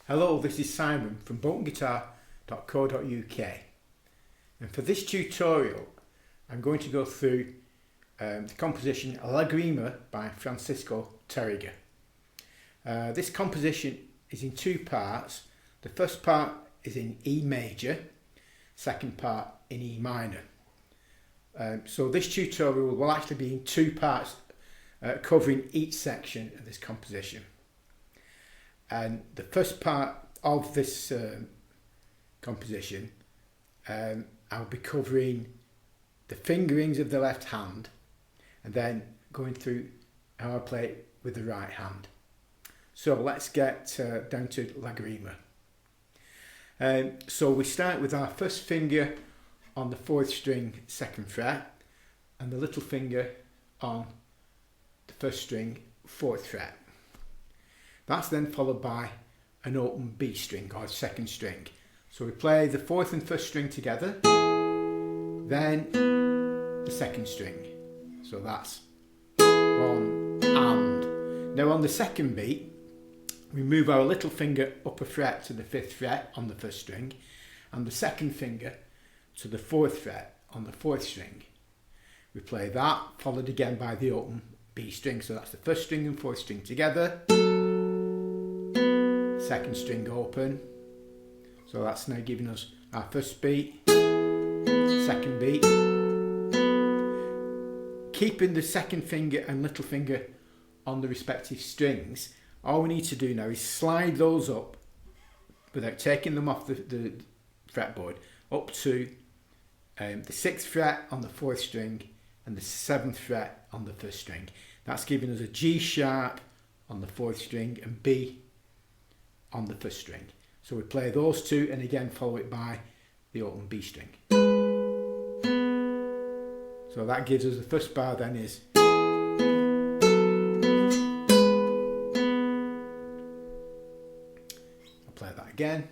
Hello, this is Simon from boltonguitar.co.uk, and for this tutorial I'm going to go through the composition Lagrima by Tarrega. This composition is in two parts. The first part is in E major, second part in E minor. So this tutorial will actually be in two parts, covering each section of this composition. And the first part of this composition, I'll be covering the fingerings of the left hand and then going through how I play it with the right hand. So let's get down to Lagrima. So we start with our first finger on the 4th string 2nd fret and the little finger on the 1st string 4th fret. That's then followed by an open B string or 2nd string. So we play the 4th and 1st string together, then the 2nd string. So that's 1 and. Now on the 2nd beat, we move our little finger up a fret to the 5th fret on the 1st string and the 2nd finger to the 4th fret on the 4th string. We play that, followed again by the open B string. So that's the 1st string and 4th string together. 2nd string open, so that's now giving us our 1st beat, 2nd beat. Keeping the 2nd finger and little finger on the respective strings, all we need to do now is slide those up without taking them off the fretboard up to the 6th fret on the 4th string and the 7th fret on the 1st string. That's giving us a G sharp on the 4th string and B on the 1st string. So we play those two and again follow it by the open B string. So that gives us the first bar then is I'll play that again.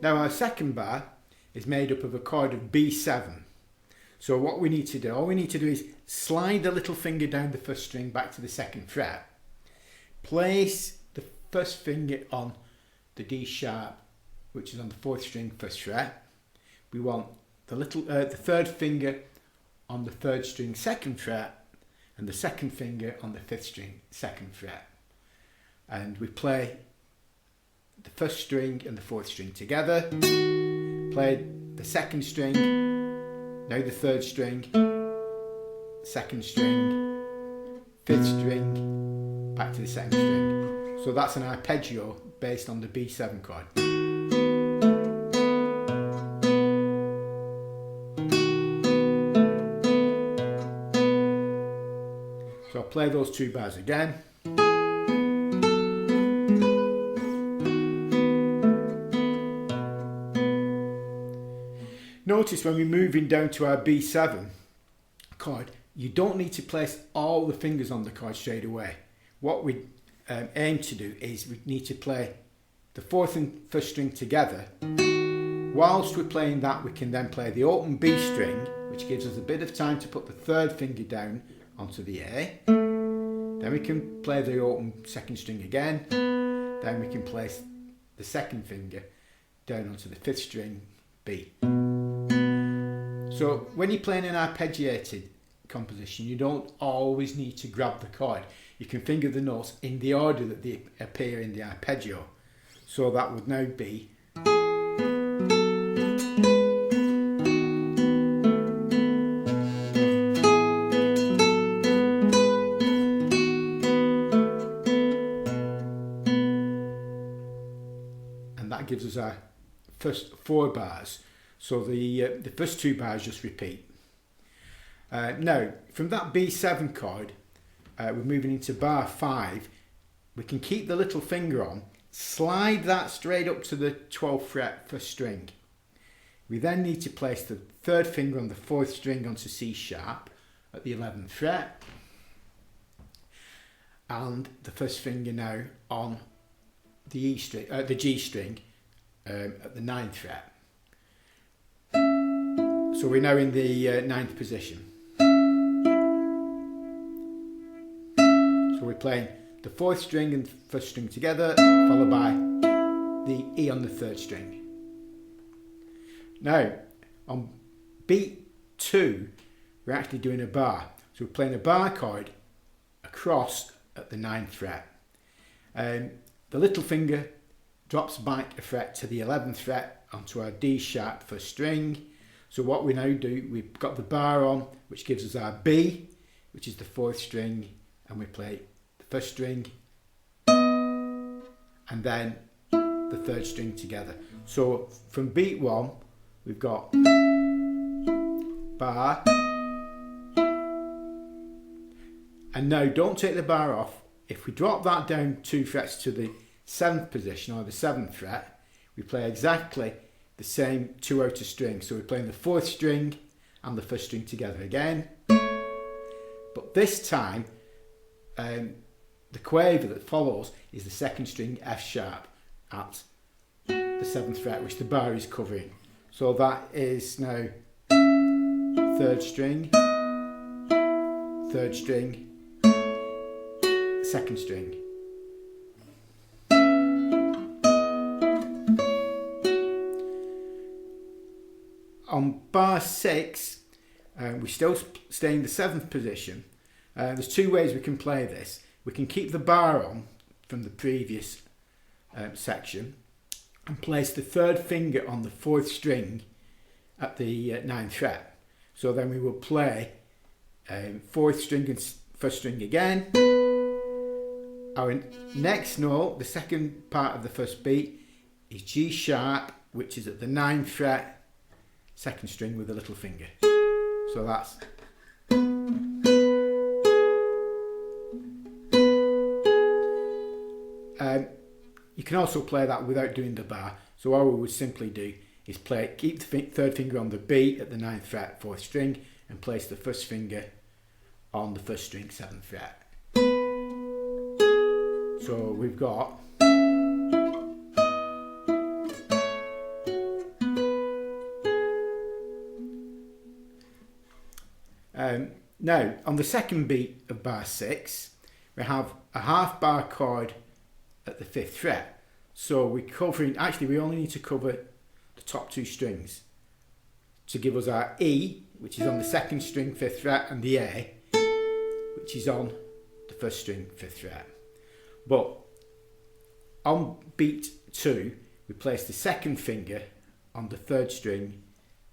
Now our second bar is made up of a chord of B7. So what we need to do, all we need to do is slide the little finger down the 1st string back to the 2nd fret. Place the 1st finger on the D sharp, which is on the 4th string 1st fret. We want the 3rd finger on the 3rd string 2nd fret and the 2nd finger on the 5th string 2nd fret. And we play the 1st string and the 4th string together. Play the 2nd string, now the 3rd string, 2nd string, 5th string, back to the 2nd string. So that's an arpeggio based on the B7 chord. So I'll play those two bars again. Notice when we're moving down to our B7 chord, you don't need to place all the fingers on the chord straight away. What we aim to do is we need to play the 4th and 1st string together. Whilst we're playing that, we can then play the open B string, which gives us a bit of time to put the 3rd finger down onto the A. Then we can play the open 2nd string again. Then we can place the 2nd finger down onto the 5th string B. So when you're playing an arpeggiated composition, you don't always need to grab the chord. You can finger the notes in the order that they appear in the arpeggio. So that would now be and that gives us our first 4 bars. So the first 2 bars just repeat. Now, from that B7 chord, we're moving into bar 5. We can keep the little finger on, slide that straight up to the 12th fret 1st string. We then need to place the 3rd finger on the 4th string onto C sharp at the 11th fret, and the 1st finger now on the E string, the G string at the 9th fret. So we're now in the 9th position. So we're playing the 4th string and 1st string together, followed by the E on the 3rd string. Now, on beat 2, we're actually doing a bar. So we're playing a bar chord across at the 9th fret. The little finger drops back a fret to the 11th fret onto our D sharp 1st string. So what we now do, we've got the bar on, which gives us our B, which is the 4th string, and we play the 1st string and then the 3rd string together. So from beat 1, we've got bar, and now don't take the bar off. If we drop that down 2 frets to the 7th position or the 7th fret, we play exactly the same 2 outer strings. So we're playing the 4th string and the 1st string together again. But this time, the quaver that follows is the 2nd string F sharp at the 7th fret, which the bar is covering. So that is now 3rd string, 3rd string, 2nd string. On bar 6, we still stay in the 7th position. There's 2 ways we can play this. We can keep the bar on from the previous section and place the 3rd finger on the 4th string at the 9th fret. So then we will play 4th string and 1st string again. Our next note, the second part of the 1st beat, is G sharp, which is at the 9th fret, 2nd string with a little finger. So that's you can also play that without doing the bar. So all we would simply do is keep the 3rd finger on the B at the 9th fret, 4th string, and place the 1st finger on the 1st string, 7th fret. So we've got now on the 2nd beat of bar 6, we have a half bar chord at the 5th fret. So we're covering, actually we only need to cover the top 2 strings to give us our E, which is on the 2nd string 5th fret, and the A, which is on the 1st string 5th fret. But on beat 2, we place the 2nd finger on the 3rd string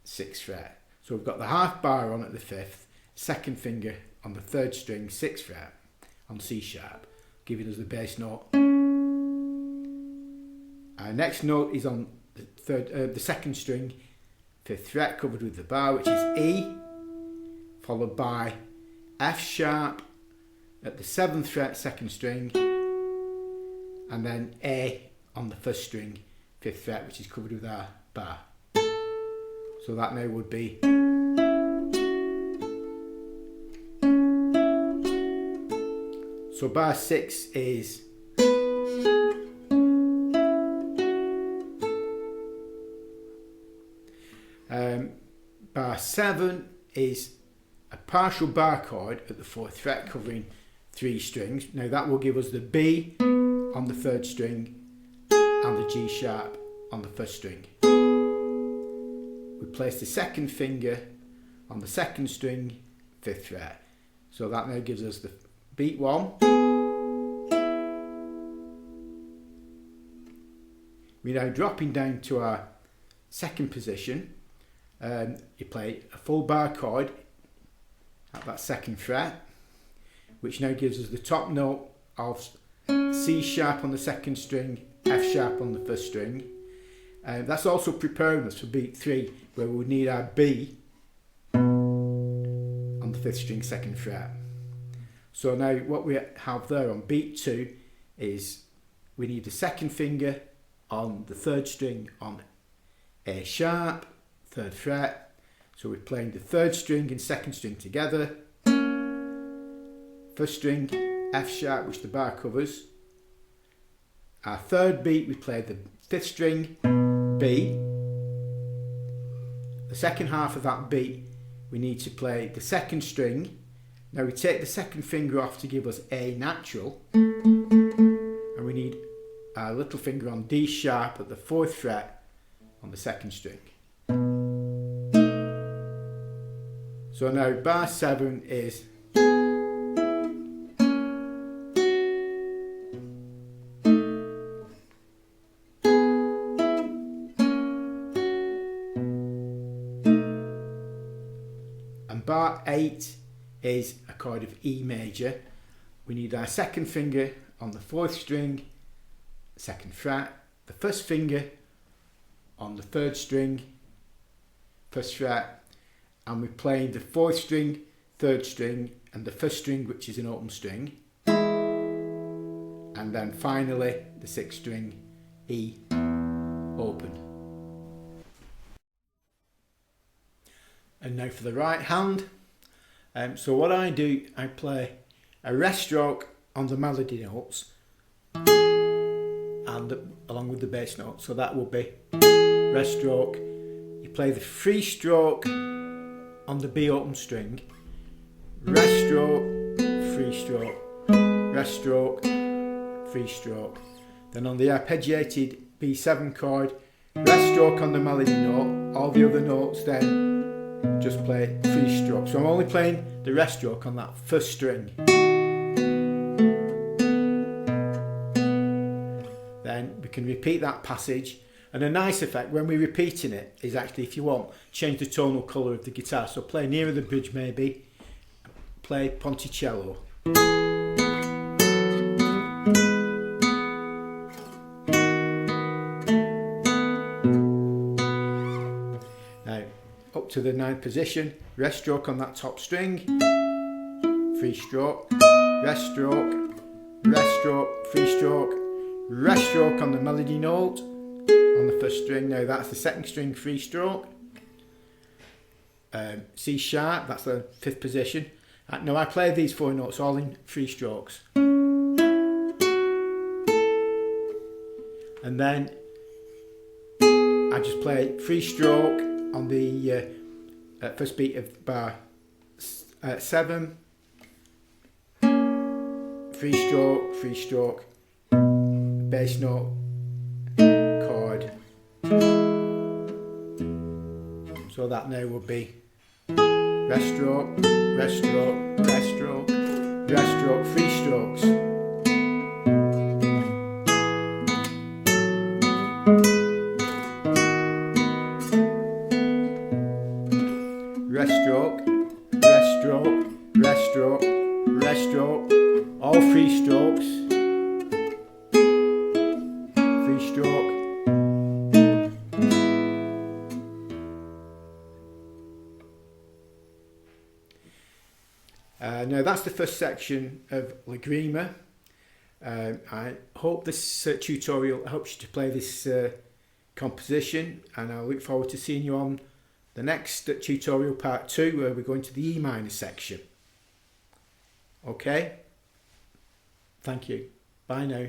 6th fret. So we've got the half bar on at the 5th, 2nd finger on the 3rd string 6th fret on C sharp, giving us the bass note. Our next note is on the 2nd string 5th fret, covered with the bar, which is E, followed by F sharp at the 7th fret, 2nd string, and then A on the 1st string 5th fret, which is covered with our bar. So that now would be so bar 6 is bar 7 is a partial bar chord at the 4th fret covering 3 strings. Now that will give us the B on the 3rd string and the G sharp on the 1st string. We place the 2nd finger on the 2nd string 5th fret. So that now gives us the beat 1. We're now dropping down to our 2nd position. You play a full bar chord at that 2nd fret, which now gives us the top note of C sharp on the 2nd string, F sharp on the 1st string. That's also preparing us for beat 3, where we would need our B on the 5th string, 2nd fret. So now what we have there on beat 2 is we need the 2nd finger on the 3rd string on A sharp, 3rd fret. So we're playing the 3rd string and 2nd string together, 1st string F sharp, which the bar covers. Our 3rd beat, we play the 5th string B. The 2nd half of that beat, we need to play the 2nd string Now we take the second finger off to give us A natural, and we need our little finger on D sharp at the 4th fret on the 2nd string. So now bar 7 is and bar 8 is a chord of E major. We need our second finger on the 4th string, 2nd fret, the first finger on the 3rd string, 1st fret, and we're playing the 4th string, 3rd string, and the 1st string, which is an open string, and then finally the 6th string, E open. And now for the right hand. So what I do, I play a rest stroke on the melody notes and along with the bass note. So that will be rest stroke. You play the free stroke on the B open string, rest stroke, free stroke, rest stroke, free stroke. Then on the arpeggiated B7 chord, rest stroke on the melody note, all the other notes then just play free stroke. So I'm only playing the rest stroke on that 1st string. Then we can repeat that passage, and a nice effect when we're repeating it is actually, if you want, change the tonal colour of the guitar. So play nearer the bridge maybe, play Ponticello. Up to the 9th position, rest stroke on that top string, free stroke, rest stroke, rest stroke, free stroke, rest stroke on the melody note on the 1st string. Now that's the 2nd string free stroke, C sharp, that's the 5th position. Now I play these 4 notes all in free strokes, and then I just play free stroke on the first beat of bar 7, free stroke, bass note, chord. So that now would be rest stroke, rest stroke, rest stroke, rest stroke, free strokes. Rest stroke, rest stroke, rest stroke, rest stroke, all free strokes, free stroke. Now that's the first section of Lagrima. I hope this tutorial helps you to play this composition, and I look forward to seeing you on the next tutorial, part 2, where we're going to the E minor section. Okay? Thank you. Bye now.